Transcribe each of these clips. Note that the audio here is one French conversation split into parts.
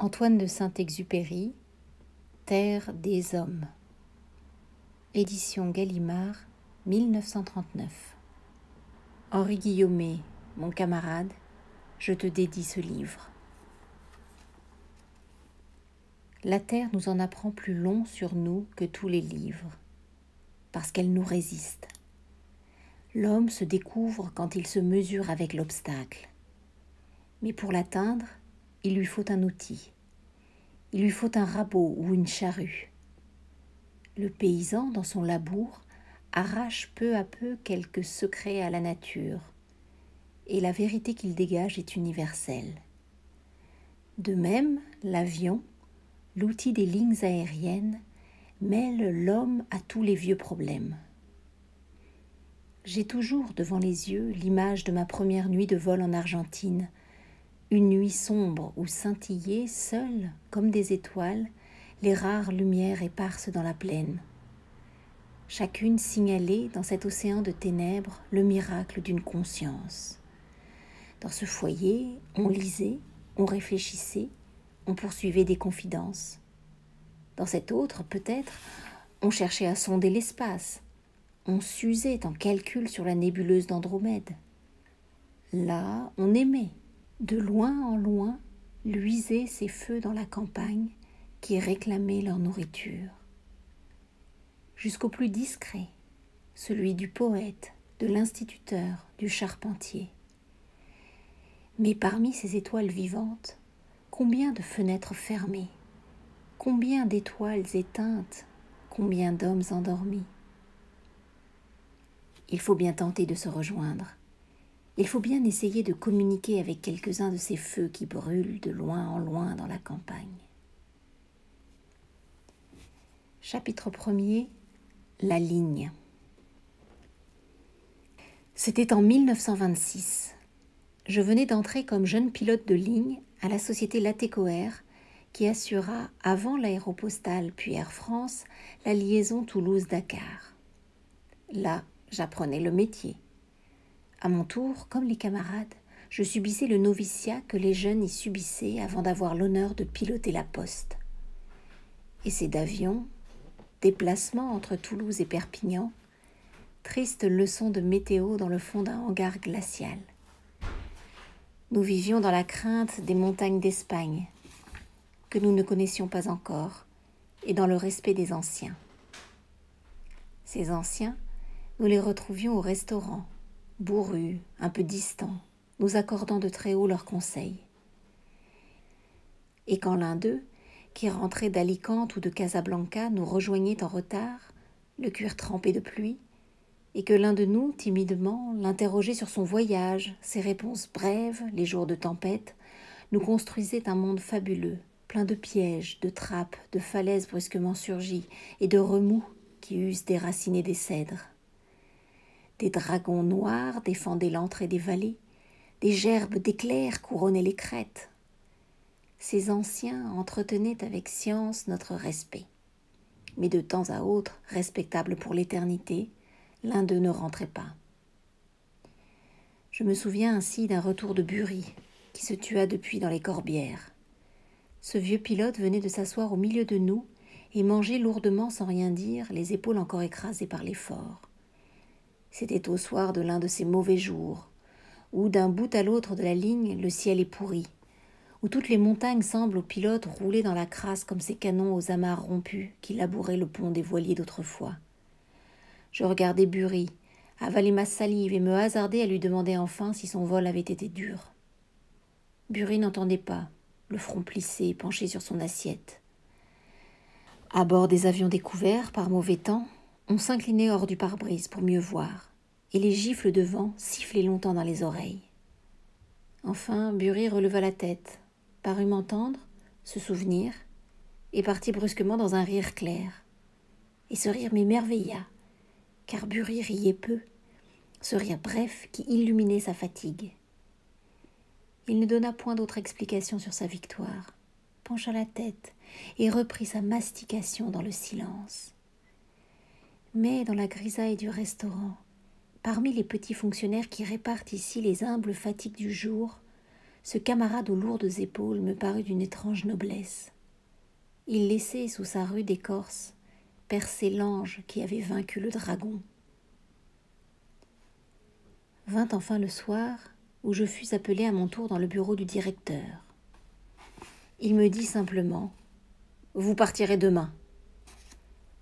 Antoine de Saint-Exupéry, Terre des hommes. Édition Gallimard, 1939. Henri Guillaumet, mon camarade, je te dédie ce livre. La terre nous en apprend plus long sur nous que tous les livres, parce qu'elle nous résiste. L'homme se découvre quand il se mesure avec l'obstacle. Mais pour l'atteindre, il lui faut un outil. Il lui faut un rabot ou une charrue. Le paysan, dans son labour, arrache peu à peu quelques secrets à la nature, et la vérité qu'il dégage est universelle. De même, l'avion, l'outil des lignes aériennes, mêle l'homme à tous les vieux problèmes. J'ai toujours devant les yeux l'image de ma première nuit de vol en Argentine, une nuit sombre où scintillaient seules, comme des étoiles, les rares lumières éparses dans la plaine. Chacune signalait dans cet océan de ténèbres le miracle d'une conscience. Dans ce foyer, on lisait, on réfléchissait, on poursuivait des confidences. Dans cet autre, peut-être, on cherchait à sonder l'espace, on s'usait en calcul sur la nébuleuse d'Andromède. Là, on aimait. De loin en loin, luisaient ces feux dans la campagne qui réclamaient leur nourriture. Jusqu'au plus discret, celui du poète, de l'instituteur, du charpentier. Mais parmi ces étoiles vivantes, combien de fenêtres fermées, combien d'étoiles éteintes, combien d'hommes endormis. Il faut bien tenter de se rejoindre. Il faut bien essayer de communiquer avec quelques-uns de ces feux qui brûlent de loin en loin dans la campagne. Chapitre 1er, la ligne. C'était en 1926. Je venais d'entrer comme jeune pilote de ligne à la société Latécoère qui assura, avant l'Aéropostale puis Air France, la liaison Toulouse-Dakar. Là, j'apprenais le métier. À mon tour, comme les camarades, je subissais le noviciat que les jeunes y subissaient avant d'avoir l'honneur de piloter la poste. Essais d'avion, déplacement entre Toulouse et Perpignan, triste leçon de météo dans le fond d'un hangar glacial. Nous vivions dans la crainte des montagnes d'Espagne, que nous ne connaissions pas encore, et dans le respect des anciens. Ces anciens, nous les retrouvions au restaurant, bourrus, un peu distants, nous accordant de très haut leurs conseils. Et quand l'un d'eux, qui rentrait d'Alicante ou de Casablanca, nous rejoignait en retard, le cuir trempé de pluie, et que l'un de nous, timidement, l'interrogeait sur son voyage, ses réponses brèves, les jours de tempête, nous construisait un monde fabuleux, plein de pièges, de trappes, de falaises brusquement surgies et de remous qui eussent déraciné des cèdres. Des dragons noirs défendaient l'entrée des vallées, des gerbes d'éclairs couronnaient les crêtes. Ces anciens entretenaient avec science notre respect. Mais de temps à autre, respectables pour l'éternité, l'un d'eux ne rentrait pas. Je me souviens ainsi d'un retour de Bury, qui se tua depuis dans les Corbières. Ce vieux pilote venait de s'asseoir au milieu de nous et mangeait lourdement sans rien dire, les épaules encore écrasées par l'effort. C'était au soir de l'un de ces mauvais jours, où d'un bout à l'autre de la ligne, le ciel est pourri, où toutes les montagnes semblent aux pilotes rouler dans la crasse comme ces canons aux amarres rompus qui labouraient le pont des voiliers d'autrefois. Je regardais Bury, avaler ma salive et me hasardais à lui demander enfin si son vol avait été dur. Bury n'entendait pas, le front plissé, penché sur son assiette. À bord des avions découverts par mauvais temps, on s'inclinait hors du pare-brise pour mieux voir, et les gifles de vent sifflaient longtemps dans les oreilles. Enfin, Bury releva la tête, parut m'entendre, se souvenir, et partit brusquement dans un rire clair. Et ce rire m'émerveilla, car Bury riait peu, ce rire bref qui illuminait sa fatigue. Il ne donna point d'autre explication sur sa victoire, pencha la tête et reprit sa mastication dans le silence. Mais dans la grisaille du restaurant, parmi les petits fonctionnaires qui réparent ici les humbles fatigues du jour, Ce camarade aux lourdes épaules me parut d'une étrange noblesse. Il laissait sous sa rude écorce percer l'ange qui avait vaincu le dragon. Vint enfin le soir où je fus appelé à mon tour dans le bureau du directeur. Il me dit simplement « Vous partirez demain ».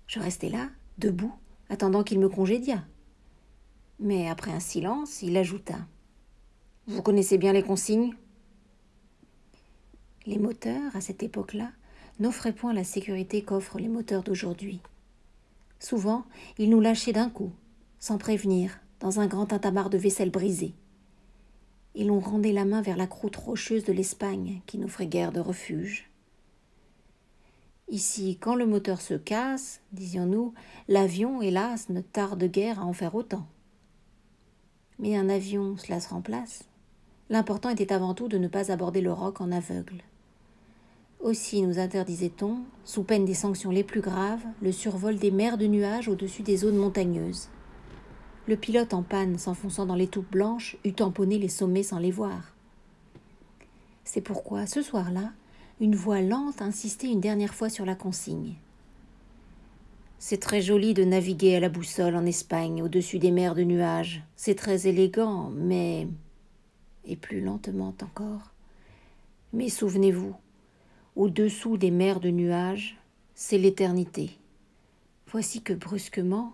Je restai là, debout, attendant qu'il me congédiât. Mais après un silence, il ajouta « Vous connaissez bien les consignes ?» Les moteurs, à cette époque-là, n'offraient point la sécurité qu'offrent les moteurs d'aujourd'hui. Souvent, ils nous lâchaient d'un coup, sans prévenir, dans un grand tintamarre de vaisselle brisée. Et l'on rendait la main vers la croûte rocheuse de l'Espagne, qui n'offrait guère de refuge. Ici, quand le moteur se casse, disions-nous, l'avion, hélas, ne tarde guère à en faire autant. Mais un avion, cela se remplace. L'important était avant tout de ne pas aborder le roc en aveugle. Aussi nous interdisait-on, sous peine des sanctions les plus graves, le survol des mers de nuages au-dessus des zones montagneuses. Le pilote en panne s'enfonçant dans les touffes blanches eût tamponné les sommets sans les voir. C'est pourquoi, ce soir-là, une voix lente insistait une dernière fois sur la consigne. C'est très joli de naviguer à la boussole en Espagne, au-dessus des mers de nuages. C'est très élégant, mais... Et plus lentement encore. Mais souvenez-vous, au-dessous des mers de nuages, c'est l'éternité. Voici que brusquement,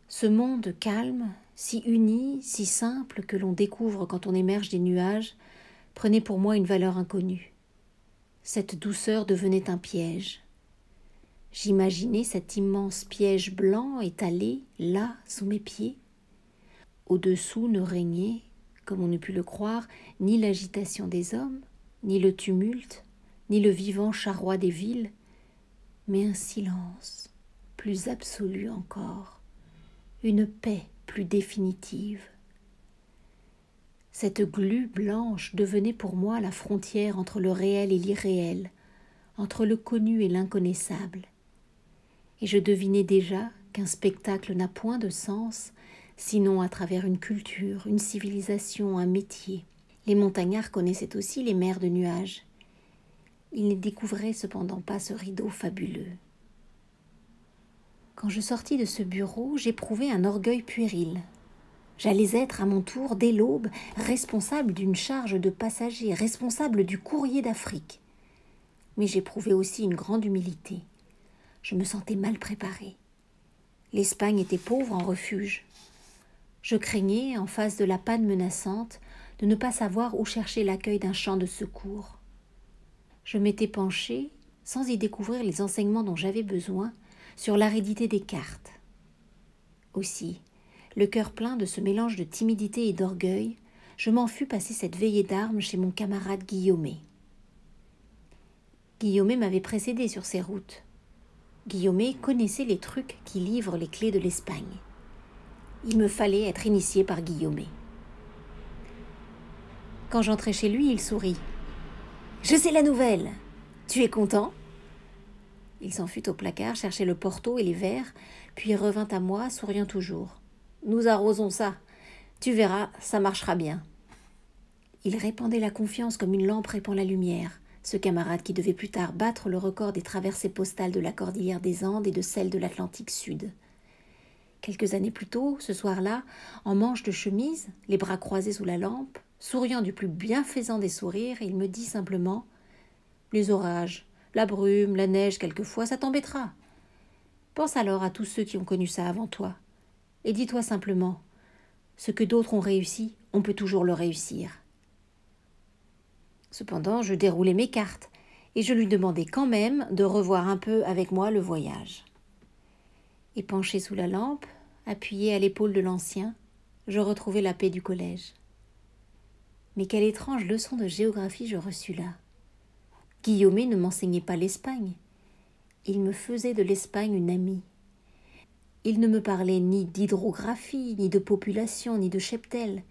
ce monde calme, si uni, si simple que l'on découvre quand on émerge des nuages, prenait pour moi une valeur inconnue. Cette douceur devenait un piège. J'imaginais cet immense piège blanc étalé, là, sous mes pieds. Au-dessous ne régnait, comme on eût pu le croire, ni l'agitation des hommes, ni le tumulte, ni le vivant charroi des villes, mais un silence plus absolu encore, une paix plus définitive. Cette glu blanche devenait pour moi la frontière entre le réel et l'irréel, entre le connu et l'inconnaissable. Et je devinais déjà qu'un spectacle n'a point de sens, sinon à travers une culture, une civilisation, un métier. Les montagnards connaissaient aussi les mers de nuages. Ils ne découvraient cependant pas ce rideau fabuleux. Quand je sortis de ce bureau, j'éprouvai un orgueil puéril. J'allais être à mon tour, dès l'aube, responsable d'une charge de passagers, responsable du courrier d'Afrique. Mais j'éprouvais aussi une grande humilité. Je me sentais mal préparée. L'Espagne était pauvre en refuge. Je craignais, en face de la panne menaçante, de ne pas savoir où chercher l'accueil d'un champ de secours. Je m'étais penchée, sans y découvrir les enseignements dont j'avais besoin, sur l'aridité des cartes. Aussi, le cœur plein de ce mélange de timidité et d'orgueil, je m'en fus passer cette veillée d'armes chez mon camarade Guillaumet. Guillaumet m'avait précédé sur ces routes. Guillaumet connaissait les trucs qui livrent les clés de l'Espagne. Il me fallait être initié par Guillaumet. Quand j'entrai chez lui, il sourit. « Je sais la nouvelle. Tu es content ?» Il s'en fut au placard chercher le porto et les verres, puis revint à moi, souriant toujours. « Nous arrosons ça. Tu verras, ça marchera bien. » Il répandait la confiance comme une lampe répand la lumière, ce camarade qui devait plus tard battre le record des traversées postales de la cordillère des Andes et de celle de l'Atlantique Sud. Quelques années plus tôt, ce soir-là, en manche de chemise, les bras croisés sous la lampe, souriant du plus bienfaisant des sourires, il me dit simplement « Les orages, la brume, la neige quelquefois, ça t'embêtera. Pense alors à tous ceux qui ont connu ça avant toi. Et dis-toi simplement, ce que d'autres ont réussi, on peut toujours le réussir. » Cependant, je déroulais mes cartes, et je lui demandais quand même de revoir un peu avec moi le voyage. Et penché sous la lampe, appuyé à l'épaule de l'ancien, je retrouvai la paix du collège. Mais quelle étrange leçon de géographie je reçus là. Guillaumet ne m'enseignait pas l'Espagne. Il me faisait de l'Espagne une amie. Il ne me parlait ni d'hydrographie, ni de population, ni de cheptel.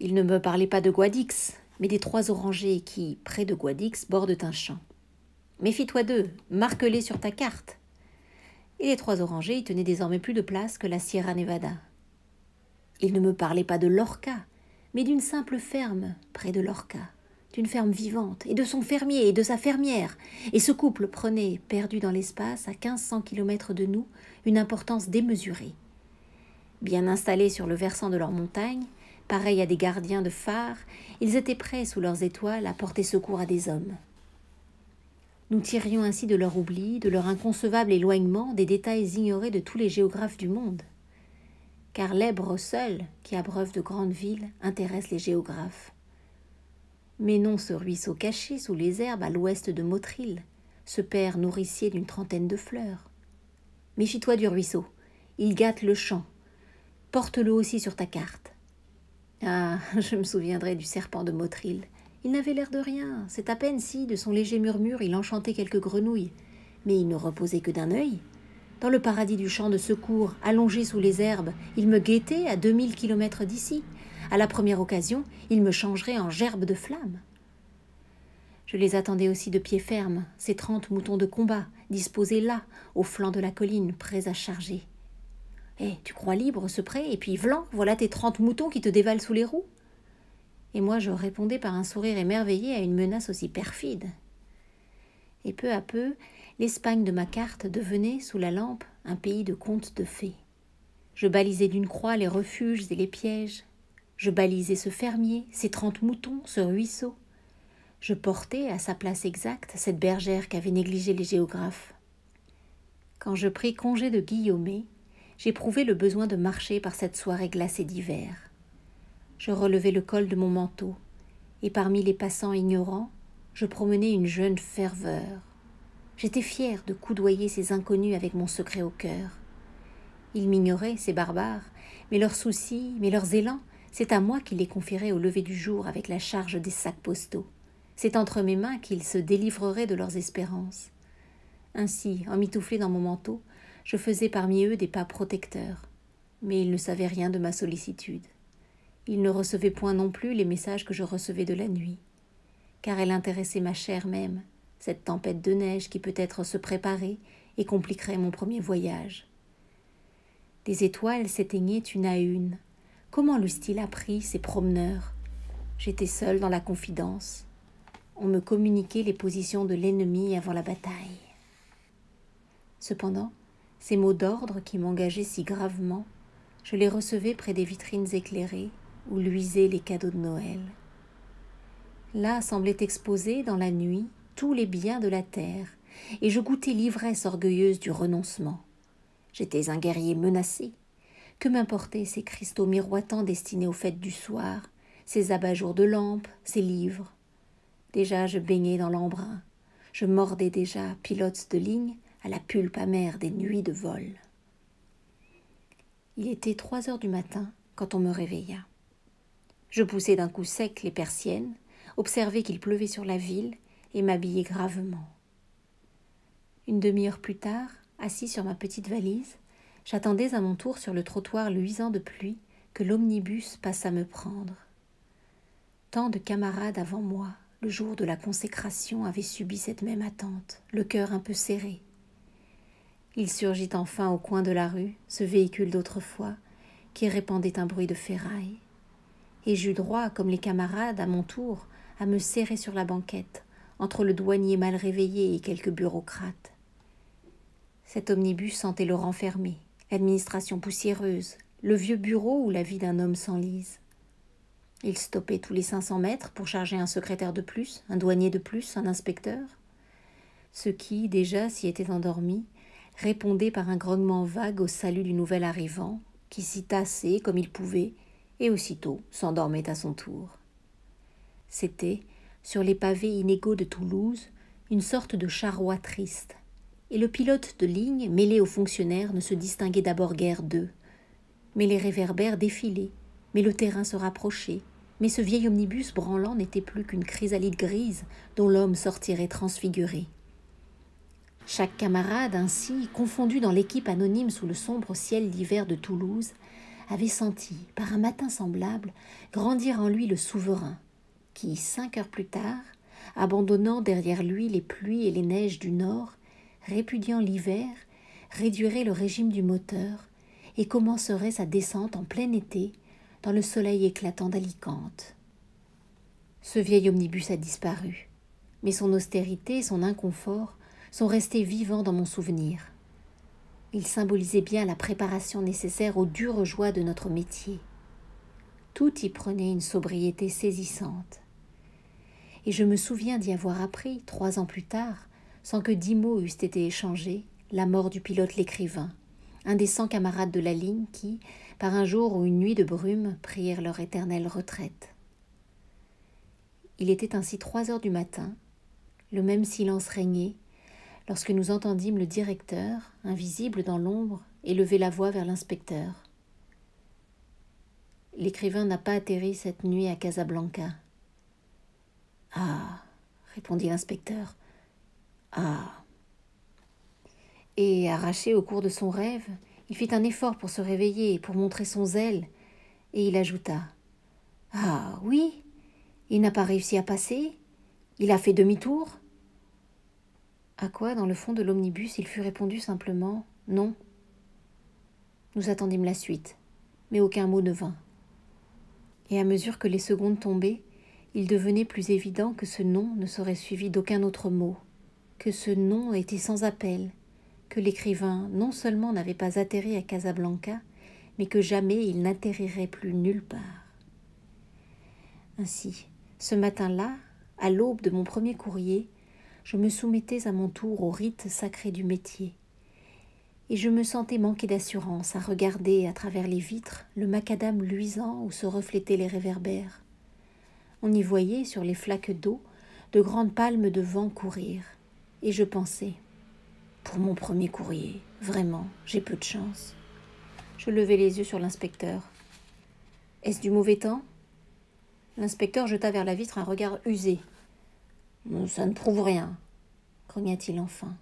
Il ne me parlait pas de Guadix, mais des 3 orangers qui, près de Guadix, bordent un champ. Méfie-toi d'eux, marque-les sur ta carte. Et les 3 orangers y tenaient désormais plus de place que la Sierra Nevada. Il ne me parlait pas de Lorca, mais d'une simple ferme près de Lorca. d'une ferme vivante, et de son fermier et de sa fermière, et ce couple prenait, perdu dans l'espace, à 1500 kilomètres de nous, une importance démesurée. Bien installés sur le versant de leur montagne, pareils à des gardiens de phare, ils étaient prêts, sous leurs étoiles, à porter secours à des hommes. Nous tirions ainsi de leur oubli, de leur inconcevable éloignement, des détails ignorés de tous les géographes du monde. Car l'Èbre seul, qui abreuve de grandes villes, intéresse les géographes. Mais non ce ruisseau caché sous les herbes à l'ouest de Motril, ce père nourricier d'une trentaine de fleurs. Méfie-toi du ruisseau, il gâte le champ. Porte-le aussi sur ta carte. Ah, je me souviendrai du serpent de Motril. Il n'avait l'air de rien, c'est à peine si, de son léger murmure, il enchantait quelques grenouilles. Mais il ne reposait que d'un œil. Dans le paradis du champ de secours, allongé sous les herbes, il me guettait à 2000 kilomètres d'ici. À la première occasion, il me changerait en gerbe de flammes. Je les attendais aussi de pied ferme, ces 30 moutons de combat, disposés là, au flanc de la colline, prêts à charger. Tu crois libre ce pré, et puis vlan, voilà tes 30 moutons qui te dévalent sous les roues. Et moi je répondais par un sourire émerveillé à une menace aussi perfide. Et peu à peu, l'Espagne de ma carte devenait, sous la lampe, un pays de contes de fées. Je balisais d'une croix les refuges et les pièges. Je balisais ce fermier, ces 30 moutons, ce ruisseau. Je portais, à sa place exacte, cette bergère qu'avaient négligée les géographes. Quand je pris congé de Guillaumet, j'éprouvai le besoin de marcher par cette soirée glacée d'hiver. Je relevai le col de mon manteau, et parmi les passants ignorants, je promenais une jeune ferveur. J'étais fière de coudoyer ces inconnus avec mon secret au cœur. Ils m'ignoraient, ces barbares, mais leurs soucis, mais leurs élans, c'est à moi qu'ils les confieraient au lever du jour avec la charge des sacs postaux. C'est entre mes mains qu'ils se délivreraient de leurs espérances. Ainsi, emmitouflé dans mon manteau, je faisais parmi eux des pas protecteurs, mais ils ne savaient rien de ma sollicitude. Ils ne recevaient point non plus les messages que je recevais de la nuit, car elle intéressait ma chair même, cette tempête de neige qui peut-être se préparait et compliquerait mon premier voyage. Des étoiles s'éteignaient une à une. Comment l'eussent-ils appris, ces promeneurs? J'étais seule dans la confidence. On me communiquait les positions de l'ennemi avant la bataille. Cependant, ces mots d'ordre qui m'engageaient si gravement, je les recevais près des vitrines éclairées où luisaient les cadeaux de Noël. Là semblaient exposés dans la nuit tous les biens de la terre, et je goûtais l'ivresse orgueilleuse du renoncement. J'étais un guerrier menacé. Que m'importaient ces cristaux miroitants destinés aux fêtes du soir, ces abat-jours de lampes, ces livres? Déjà je baignais dans l'embrun. Je mordais déjà, pilote de ligne, à la pulpe amère des nuits de vol. Il était 3 heures du matin quand on me réveilla. Je poussai d'un coup sec les persiennes, observai qu'il pleuvait sur la ville et m'habillai gravement. Une demi-heure plus tard, assis sur ma petite valise, j'attendais à mon tour sur le trottoir luisant de pluie que l'omnibus passât me prendre. Tant de camarades avant moi, le jour de la consécration, avaient subi cette même attente, le cœur un peu serré. Il surgit enfin au coin de la rue, ce véhicule d'autrefois, qui répandait un bruit de ferraille. Et j'eus droit, comme les camarades, à mon tour, à me serrer sur la banquette, entre le douanier mal réveillé et quelques bureaucrates. Cet omnibus sentait le renfermé, l'administration poussiéreuse, le vieux bureau où la vie d'un homme s'enlise. Il stoppait tous les 500 mètres pour charger un secrétaire de plus, un douanier de plus, un inspecteur. Ceux qui, déjà, s'y étaient endormis, répondaient par un grognement vague au salut du nouvel arrivant, qui s'y tassait comme il pouvait, et aussitôt s'endormait à son tour. C'était, sur les pavés inégaux de Toulouse, une sorte de charroi triste, et le pilote de ligne, mêlé aux fonctionnaires, ne se distinguait d'abord guère d'eux. Mais les réverbères défilaient, mais le terrain se rapprochait, mais ce vieil omnibus branlant n'était plus qu'une chrysalide grise dont l'homme sortirait transfiguré. Chaque camarade, ainsi, confondu dans l'équipe anonyme sous le sombre ciel d'hiver de Toulouse, avait senti, par un matin semblable, grandir en lui le souverain, qui, 5 heures plus tard, abandonnant derrière lui les pluies et les neiges du nord, répudiant l'hiver, réduirait le régime du moteur et commencerait sa descente en plein été dans le soleil éclatant d'Alicante. Ce vieil omnibus a disparu, mais son austérité et son inconfort sont restés vivants dans mon souvenir. Il symbolisait bien la préparation nécessaire aux dures joies de notre métier. Tout y prenait une sobriété saisissante. Et je me souviens d'y avoir appris, 3 ans plus tard, sans que 10 mots eussent été échangés, la mort du pilote l'écrivain, un des 100 camarades de la ligne qui, par un jour ou une nuit de brume, prirent leur éternelle retraite. Il était ainsi 3 heures du matin, le même silence régnait, lorsque nous entendîmes le directeur, invisible dans l'ombre, élever la voix vers l'inspecteur. « L'écrivain n'a pas atterri cette nuit à Casablanca. »« Ah !» répondit l'inspecteur. « Ah !» Et, arraché au cours de son rêve, il fit un effort pour se réveiller et pour montrer son zèle, et il ajouta « Ah oui, il n'a pas réussi à passer, il a fait demi-tour ?» À quoi, dans le fond de l'omnibus, il fut répondu simplement « Non ». Nous attendîmes la suite, mais aucun mot ne vint. Et à mesure que les secondes tombaient, il devenait plus évident que ce non ne serait suivi d'aucun autre mot, que ce non était sans appel, que l'écrivain non seulement n'avait pas atterri à Casablanca, mais que jamais il n'atterrirait plus nulle part. Ainsi, ce matin-là, à l'aube de mon premier courrier, je me soumettais à mon tour au rite sacré du métier. Et je me sentais manquer d'assurance à regarder à travers les vitres le macadam luisant où se reflétaient les réverbères. On y voyait, sur les flaques d'eau, de grandes palmes de vent courir. Et je pensais, pour mon premier courrier, vraiment, j'ai peu de chance. Je levai les yeux sur l'inspecteur. « Est-ce du mauvais temps ?» L'inspecteur jeta vers la vitre un regard usé. « Ça ne prouve rien, » grogna-t-il enfin.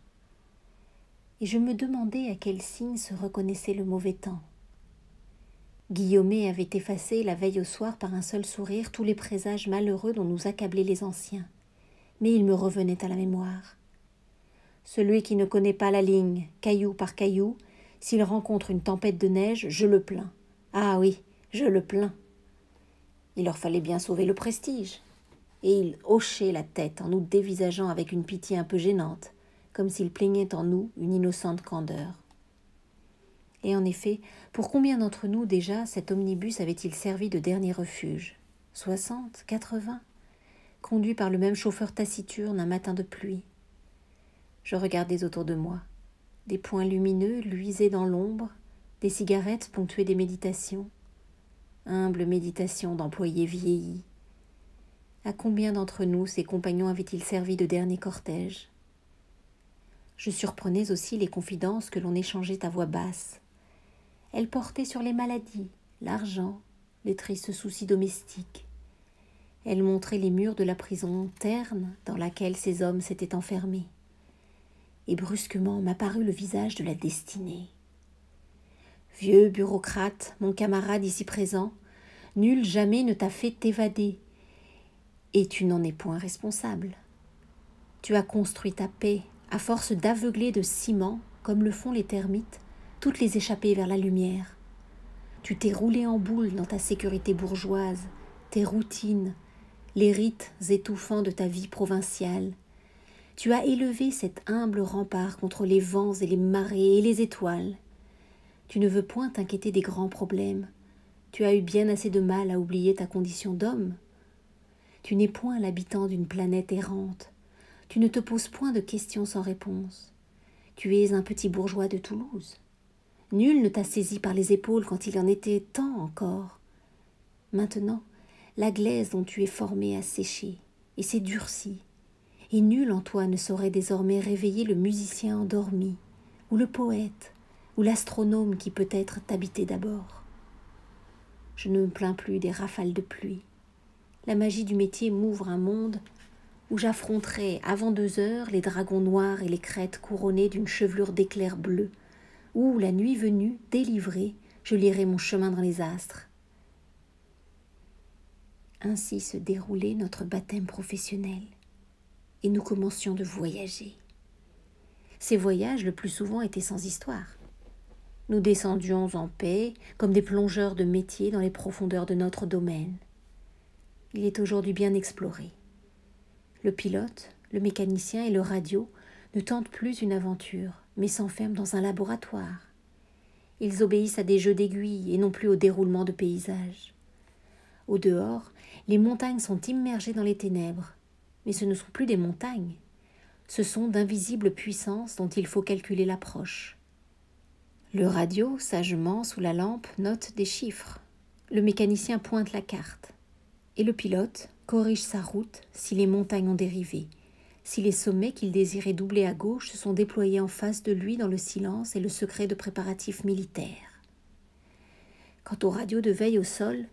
Et je me demandais à quel signe se reconnaissait le mauvais temps. Guillaumet avait effacé la veille au soir par un seul sourire tous les présages malheureux dont nous accablaient les anciens. Mais il me revenait à la mémoire. Celui qui ne connaît pas la ligne, caillou par caillou, s'il rencontre une tempête de neige, je le plains. Ah oui, je le plains. Il leur fallait bien sauver le prestige. Et ils hochaient la tête en nous dévisageant avec une pitié un peu gênante, comme s'ils plaignaient en nous une innocente candeur. Et en effet, pour combien d'entre nous déjà cet omnibus avait-il servi de dernier refuge ? 60, 80 ? Conduit par le même chauffeur taciturne un matin de pluie. Je regardais autour de moi. Des points lumineux luisaient dans l'ombre, des cigarettes ponctuaient des méditations. Humble méditation d'employés vieillis. À combien d'entre nous ces compagnons avaient-ils servi de dernier cortège ? Je surprenais aussi les confidences que l'on échangeait à voix basse. Elles portaient sur les maladies, l'argent, les tristes soucis domestiques. Elles montraient les murs de la prison terne dans laquelle ces hommes s'étaient enfermés. Et brusquement m'apparut le visage de la destinée. « Vieux bureaucrate, mon camarade ici présent, nul jamais ne t'a fait t'évader, et tu n'en es point responsable. Tu as construit ta paix à force d'aveugler de ciment, comme le font les termites, toutes les échappées vers la lumière. Tu t'es roulé en boule dans ta sécurité bourgeoise, tes routines, les rites étouffants de ta vie provinciale. Tu as élevé cet humble rempart contre les vents et les marées et les étoiles. Tu ne veux point t'inquiéter des grands problèmes. Tu as eu bien assez de mal à oublier ta condition d'homme. Tu n'es point l'habitant d'une planète errante. Tu ne te poses point de questions sans réponse. Tu es un petit bourgeois de Toulouse. Nul ne t'a saisi par les épaules quand il en était temps encore. Maintenant, la glaise dont tu es formé a séché et s'est durcie, et nul en toi ne saurait désormais réveiller le musicien endormi, ou le poète, ou l'astronome qui peut-être t'habitait d'abord. Je ne me plains plus des rafales de pluie. La magie du métier m'ouvre un monde où j'affronterai avant 2 heures les dragons noirs et les crêtes couronnées d'une chevelure d'éclairs bleus, où, la nuit venue, délivré, je lirai mon chemin dans les astres. Ainsi se déroulait notre baptême professionnel, et nous commencions de voyager. Ces voyages, le plus souvent, étaient sans histoire. Nous descendions en paix, comme des plongeurs de métier dans les profondeurs de notre domaine. Il est aujourd'hui bien exploré. Le pilote, le mécanicien et le radio ne tentent plus une aventure, mais s'enferment dans un laboratoire. Ils obéissent à des jeux d'aiguilles et non plus au déroulement de paysages. Au dehors, les montagnes sont immergées dans les ténèbres, mais ce ne sont plus des montagnes. Ce sont d'invisibles puissances dont il faut calculer l'approche. Le radio, sagement, sous la lampe, note des chiffres. Le mécanicien pointe la carte. Et le pilote corrige sa route si les montagnes ont dérivé, si les sommets qu'il désirait doubler à gauche se sont déployés en face de lui dans le silence et le secret de préparatifs militaires. Quant aux radios de veille au sol,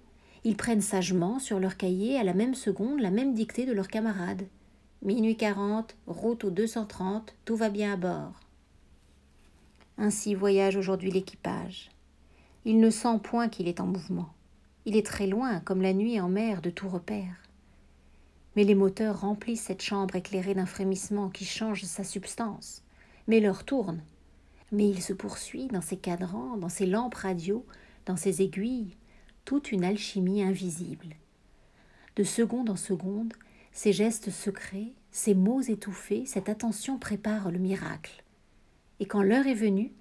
ils prennent sagement sur leur cahier à la même seconde la même dictée de leurs camarades. Minuit 40, route au 230, tout va bien à bord. Ainsi voyage aujourd'hui l'équipage. Il ne sent point qu'il est en mouvement. Il est très loin, comme la nuit en mer, de tout repère. Mais les moteurs remplissent cette chambre éclairée d'un frémissement qui change sa substance. Mais l'heure tourne. Mais il se poursuit dans ses cadrans, dans ses lampes radio, dans ses aiguilles, toute une alchimie invisible. De seconde en seconde, ces gestes secrets, ces mots étouffés, cette attention prépare le miracle. Et quand l'heure est venue,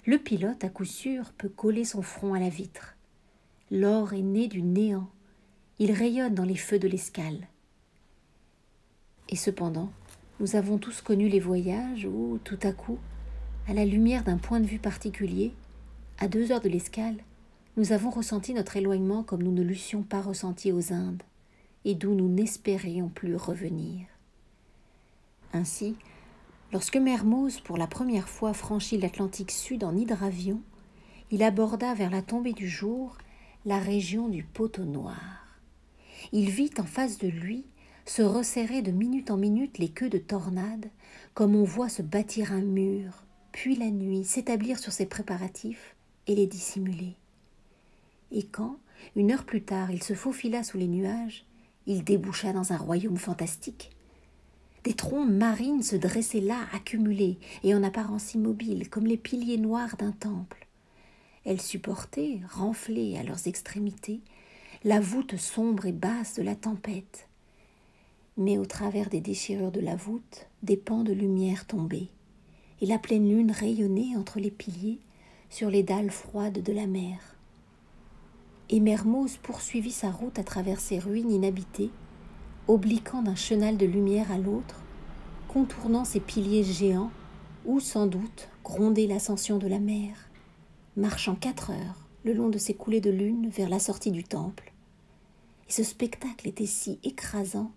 le pilote, à coup sûr, peut coller son front à la vitre. L'or est né du néant. Il rayonne dans les feux de l'escale. Et cependant, nous avons tous connu les voyages où, tout à coup, à la lumière d'un point de vue particulier, à 2 heures de l'escale, nous avons ressenti notre éloignement comme nous ne l'eussions pas ressenti aux Indes, et d'où nous n'espérions plus revenir. Ainsi, lorsque Mermoz, pour la première fois, franchit l'Atlantique Sud en hydravion, il aborda vers la tombée du jour la région du Poteau Noir. Il vit en face de lui se resserrer de minute en minute les queues de tornades, comme on voit se bâtir un mur, puis la nuit s'établir sur ses préparatifs et les dissimuler. Et quand, 1 heure plus tard, il se faufila sous les nuages, il déboucha dans un royaume fantastique. Des trombes marines se dressaient là, accumulées et en apparence immobiles, comme les piliers noirs d'un temple. Elles supportaient, renflées à leurs extrémités, la voûte sombre et basse de la tempête. Mais au travers des déchirures de la voûte, des pans de lumière tombaient, et la pleine lune rayonnait entre les piliers sur les dalles froides de la mer. Et Mermoz poursuivit sa route à travers ces ruines inhabitées, obliquant d'un chenal de lumière à l'autre, contournant ces piliers géants où, sans doute, grondait l'ascension de la mer, marchant 4 heures le long de ces coulées de lune vers la sortie du temple. Et ce spectacle était si écrasant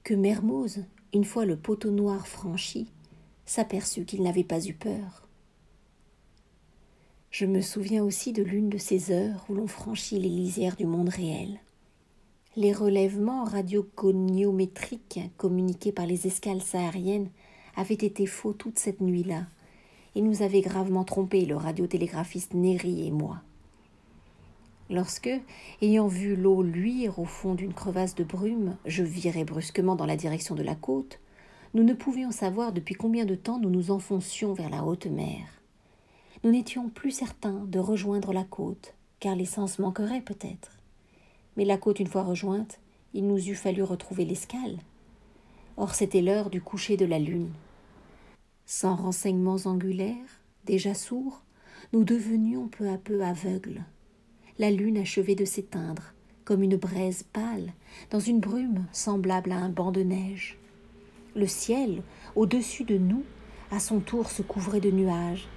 que Mermoz, une fois le Poteau Noir franchi, s'aperçut qu'il n'avait pas eu peur. Je me souviens aussi de l'une de ces heures où l'on franchit les lisières du monde réel. Les relèvements radiogoniométriques communiqués par les escales sahariennes avaient été faux toute cette nuit-là et nous avaient gravement trompés, le radiotélégraphiste Néry et moi. Lorsque, ayant vu l'eau luire au fond d'une crevasse de brume, je virai brusquement dans la direction de la côte, nous ne pouvions savoir depuis combien de temps nous nous enfoncions vers la haute mer. Nous n'étions plus certains de rejoindre la côte, car l'essence manquerait peut-être. Mais la côte une fois rejointe, il nous eût fallu retrouver l'escale. Or c'était l'heure du coucher de la lune. Sans renseignements angulaires, déjà sourds, nous devenions peu à peu aveugles. La lune achevait de s'éteindre, comme une braise pâle, dans une brume semblable à un banc de neige. Le ciel, au-dessus de nous, à son tour se couvrait de nuages,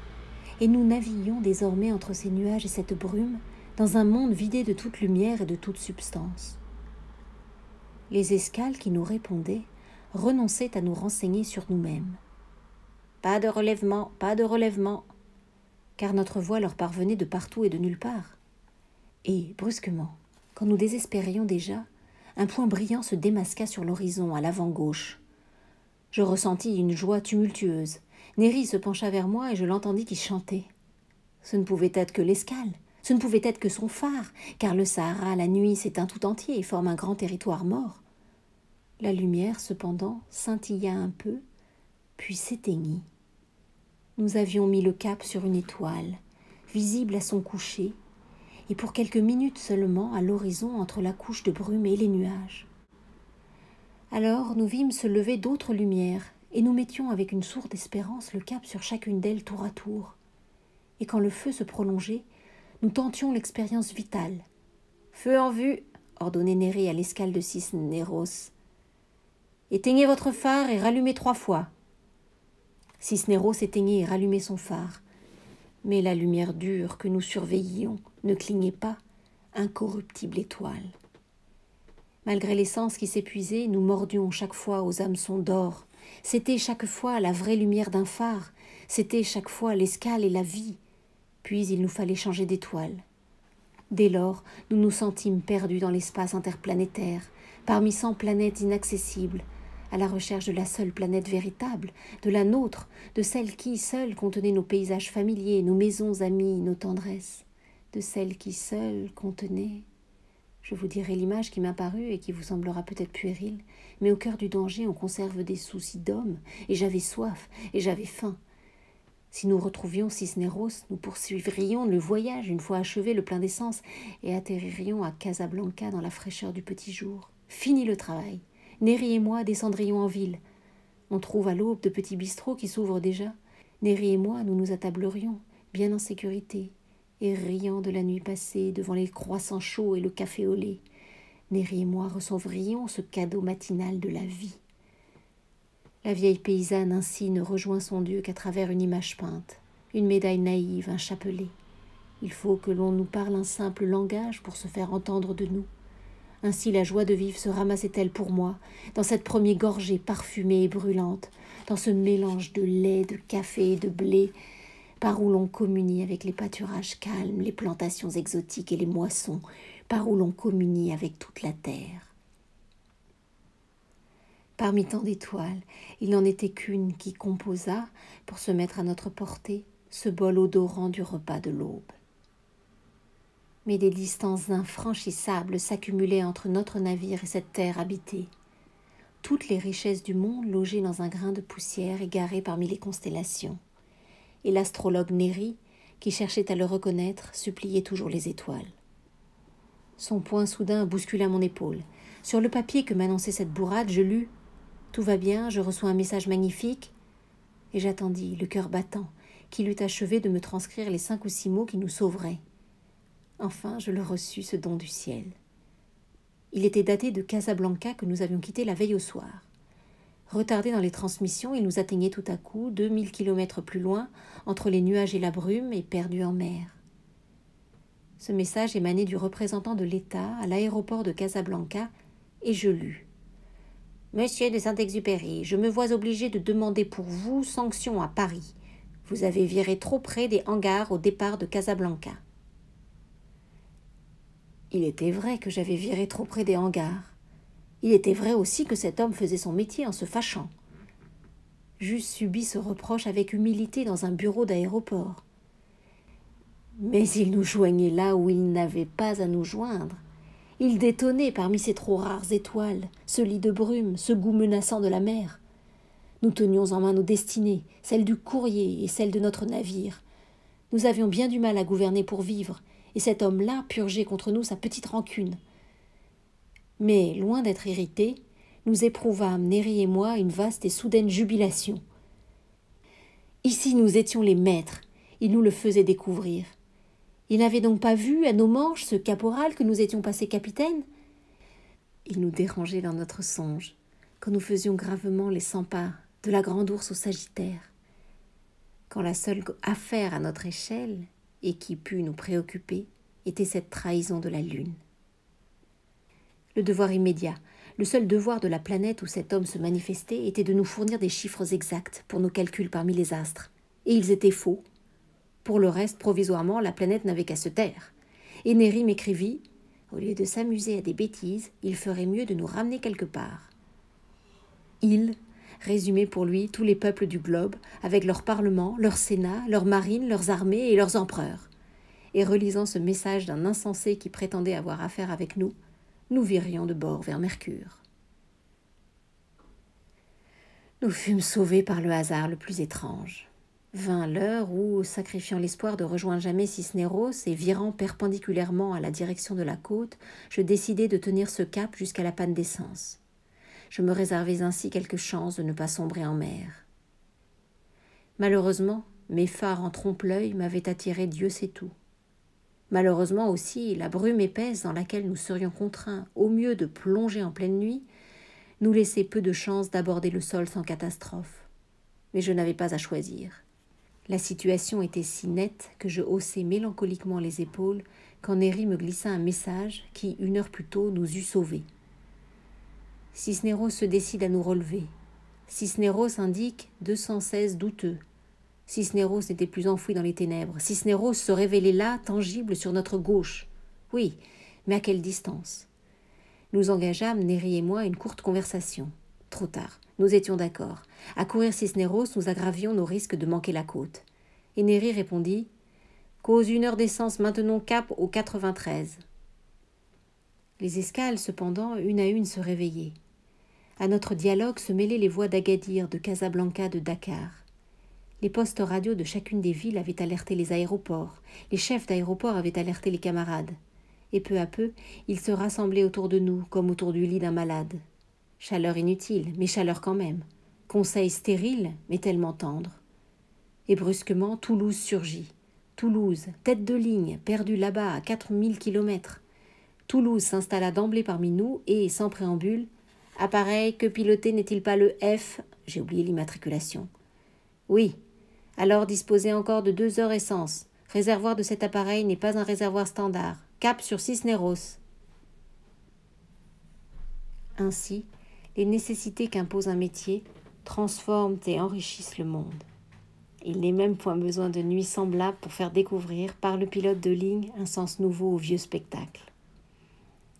et nous naviguions désormais entre ces nuages et cette brume, dans un monde vidé de toute lumière et de toute substance. Les escales qui nous répondaient renonçaient à nous renseigner sur nous-mêmes. Pas de relèvement, car notre voix leur parvenait de partout et de nulle part. Et, brusquement, quand nous désespérions déjà, un point brillant se démasqua sur l'horizon à l'avant gauche. Je ressentis une joie tumultueuse. Néry se pencha vers moi et je l'entendis qui chantait. Ce ne pouvait être que l'escale, ce ne pouvait être que son phare, car le Sahara, la nuit, s'éteint tout entier et forme un grand territoire mort. La lumière, cependant, scintilla un peu, puis s'éteignit. Nous avions mis le cap sur une étoile, visible à son coucher, et pour quelques minutes seulement à l'horizon entre la couche de brume et les nuages. Alors nous vîmes se lever d'autres lumières, et nous mettions avec une sourde espérance le cap sur chacune d'elles tour à tour. Et quand le feu se prolongeait, nous tentions l'expérience vitale. « Feu en vue !» ordonnait Néri à l'escale de Cisneros. « Éteignez votre phare et rallumez 3 fois. » Cisneros éteignait et rallumait son phare. Mais la lumière dure que nous surveillions ne clignait pas, incorruptible étoile. Malgré l'essence qui s'épuisait, nous mordions chaque fois aux hameçons d'or. C'était chaque fois la vraie lumière d'un phare, c'était chaque fois l'escale et la vie. Puis il nous fallait changer d'étoile. Dès lors, nous nous sentîmes perdus dans l'espace interplanétaire, parmi 100 planètes inaccessibles, à la recherche de la seule planète véritable, de la nôtre, de celle qui, seule, contenait nos paysages familiers, nos maisons amies, nos tendresses, de celle qui, seule, contenait... Je vous dirai l'image qui m'apparut et qui vous semblera peut-être puérile, mais au cœur du danger, on conserve des soucis d'homme, et j'avais soif, et j'avais faim. Si nous retrouvions Cisneros, nous poursuivrions le voyage une fois achevé le plein d'essence, et atterririons à Casablanca dans la fraîcheur du petit jour. Fini le travail. Néri et moi descendrions en ville. On trouve à l'aube de petits bistrots qui s'ouvrent déjà. Néri et moi, nous nous attablerions, bien en sécurité, et riant de la nuit passée devant les croissants chauds et le café au lait. Néri et moi recevrions ce cadeau matinal de la vie. La vieille paysanne ainsi ne rejoint son Dieu qu'à travers une image peinte, une médaille naïve, un chapelet. Il faut que l'on nous parle un simple langage pour se faire entendre de nous. Ainsi la joie de vivre se ramassait-elle pour moi, dans cette première gorgée parfumée et brûlante, dans ce mélange de lait, de café et de blé, par où l'on communie avec les pâturages calmes, les plantations exotiques et les moissons, par où l'on communie avec toute la terre. Parmi tant d'étoiles, il n'en était qu'une qui composa, pour se mettre à notre portée, ce bol odorant du repas de l'aube. Mais des distances infranchissables s'accumulaient entre notre navire et cette terre habitée. Toutes les richesses du monde logées dans un grain de poussière égaré parmi les constellations. Et l'astrologue Néri, qui cherchait à le reconnaître, suppliait toujours les étoiles. Son poing soudain bouscula mon épaule. Sur le papier que m'annonçait cette bourrade, je lus « Tout va bien, je reçois un message magnifique » et j'attendis, le cœur battant, qu'il eût achevé de me transcrire les 5 ou 6 mots qui nous sauveraient. Enfin, je le reçus, ce don du ciel. Il était daté de Casablanca que nous avions quitté la veille au soir. Retardé dans les transmissions, il nous atteignait tout à coup, 2000 kilomètres plus loin, entre les nuages et la brume, et perdu en mer. Ce message émanait du représentant de l'État à l'aéroport de Casablanca, et je lus. « Monsieur de Saint-Exupéry, je me vois obligé de demander pour vous sanction à Paris. Vous avez viré trop près des hangars au départ de Casablanca. » Il était vrai que j'avais viré trop près des hangars. Il était vrai aussi que cet homme faisait son métier en se fâchant. J'eusse subi ce reproche avec humilité dans un bureau d'aéroport. Mais il nous joignait là où il n'avait pas à nous joindre. Il détonnait parmi ces trop rares étoiles, ce lit de brume, ce goût menaçant de la mer. Nous tenions en main nos destinées, celles du courrier et celles de notre navire. Nous avions bien du mal à gouverner pour vivre, et cet homme-là purgeait contre nous sa petite rancune. Mais, loin d'être irrités, nous éprouvâmes, Néri et moi, une vaste et soudaine jubilation. Ici nous étions les maîtres, il nous le faisait découvrir. Il n'avait donc pas vu à nos manches ce caporal que nous étions passés capitaine? Il nous dérangeait dans notre songe, quand nous faisions gravement les 100 pas de la Grande Ourse au Sagittaire, quand la seule affaire à notre échelle, et qui put nous préoccuper, était cette trahison de la Lune. Le devoir immédiat, le seul devoir de la planète où cet homme se manifestait était de nous fournir des chiffres exacts pour nos calculs parmi les astres. Et ils étaient faux. Pour le reste, provisoirement, la planète n'avait qu'à se taire. Et Néri m'écrivit « Au lieu de s'amuser à des bêtises, il ferait mieux de nous ramener quelque part. » Il résumait pour lui tous les peuples du globe, avec leurs parlements, leurs sénats, leurs marines, leurs armées et leurs empereurs. Et relisant ce message d'un insensé qui prétendait avoir affaire avec nous, nous virions de bord vers Mercure. Nous fûmes sauvés par le hasard le plus étrange. Vint l'heure où, sacrifiant l'espoir de rejoindre jamais Cisneros et virant perpendiculairement à la direction de la côte, je décidai de tenir ce cap jusqu'à la panne d'essence. Je me réservais ainsi quelques chances de ne pas sombrer en mer. Malheureusement, mes phares en trompe-l'œil m'avaient attiré Dieu sait où. Malheureusement aussi, la brume épaisse dans laquelle nous serions contraints au mieux de plonger en pleine nuit nous laissait peu de chances d'aborder le sol sans catastrophe. Mais je n'avais pas à choisir. La situation était si nette que je haussai mélancoliquement les épaules quand Néry me glissa un message qui, 1 heure plus tôt, nous eût sauvés. Cisneros se décide à nous relever. Cisneros indique 216 douteux. Cisneros n'était plus enfoui dans les ténèbres. Cisneros se révélait là, tangible sur notre gauche. Oui, mais à quelle distance? Nous engageâmes, Néry et moi, une courte conversation. Trop tard. Nous étions d'accord. À courir Cisneros, nous aggravions nos risques de manquer la côte. Et Néry répondit « Cause 1 heure d'essence, maintenons cap au 93. » Les escales, cependant, une à une se réveillaient. À notre dialogue se mêlaient les voix d'Agadir, de Casablanca, de Dakar. Les postes radio de chacune des villes avaient alerté les aéroports. Les chefs d'aéroport avaient alerté les camarades. Et peu à peu, ils se rassemblaient autour de nous, comme autour du lit d'un malade. Chaleur inutile, mais chaleur quand même. Conseil stérile, mais tellement tendre. Et brusquement, Toulouse surgit. Toulouse, tête de ligne, perdue là-bas à 4000 kilomètres. Toulouse s'installa d'emblée parmi nous et, sans préambule, « Appareil, que piloter n'est-il pas le F ?» J'ai oublié l'immatriculation. « Oui. Alors disposez encore de 2 heures essence. Réservoir de cet appareil n'est pas un réservoir standard. Cap sur Cisneros. » Ainsi, les nécessités qu'impose un métier transforment et enrichissent le monde. Il n'est même point besoin de nuits semblables pour faire découvrir par le pilote de ligne un sens nouveau au vieux spectacle.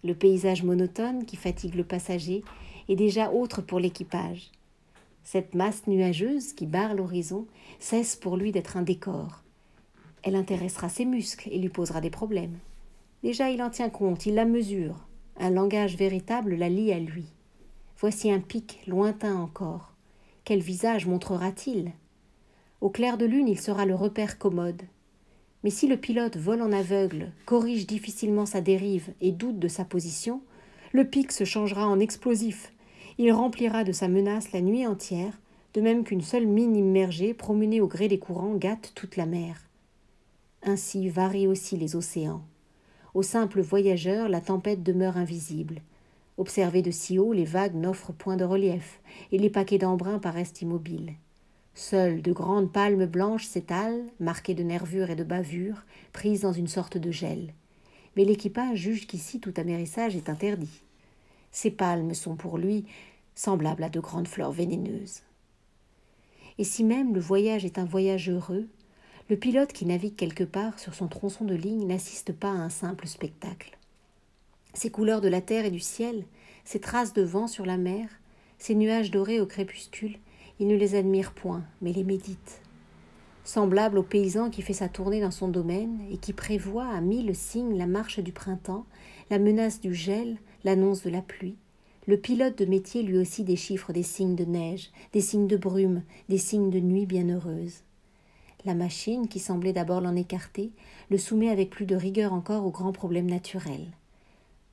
Le paysage monotone qui fatigue le passager est déjà autre pour l'équipage. Cette masse nuageuse qui barre l'horizon cesse pour lui d'être un décor. Elle intéressera ses muscles et lui posera des problèmes. Déjà il en tient compte, il la mesure. Un langage véritable la lie à lui. Voici un pic lointain encore. Quel visage montrera-t-il? Au clair de lune, il sera le repère commode. Mais si le pilote vole en aveugle, corrige difficilement sa dérive et doute de sa position, le pic se changera en explosif. Il remplira de sa menace la nuit entière, de même qu'une seule mine immergée promenée au gré des courants gâte toute la mer. Ainsi varient aussi les océans. Au simple voyageur, la tempête demeure invisible. Observées de si haut, les vagues n'offrent point de relief, et les paquets d'embrun paraissent immobiles. Seules de grandes palmes blanches s'étalent, marquées de nervures et de bavures, prises dans une sorte de gel. Mais l'équipage juge qu'ici tout amérissage est interdit. Ces palmes sont pour lui semblables à de grandes fleurs vénéneuses. Et si même le voyage est un voyage heureux, le pilote qui navigue quelque part sur son tronçon de ligne n'assiste pas à un simple spectacle. Ces couleurs de la terre et du ciel, ces traces de vent sur la mer, ces nuages dorés au crépuscule, il ne les admire point, mais les médite. Semblable au paysan qui fait sa tournée dans son domaine et qui prévoit à 1000 signes la marche du printemps, la menace du gel, l'annonce de la pluie, le pilote de métier lui aussi déchiffre des signes de neige, des signes de brume, des signes de nuit bienheureuse. La machine, qui semblait d'abord l'en écarter, le soumet avec plus de rigueur encore aux grands problèmes naturels.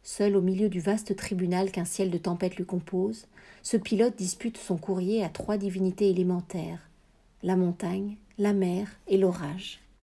Seul au milieu du vaste tribunal qu'un ciel de tempête lui compose, ce pilote dispute son courrier à 3 divinités élémentaires, la montagne, la mer et l'orage.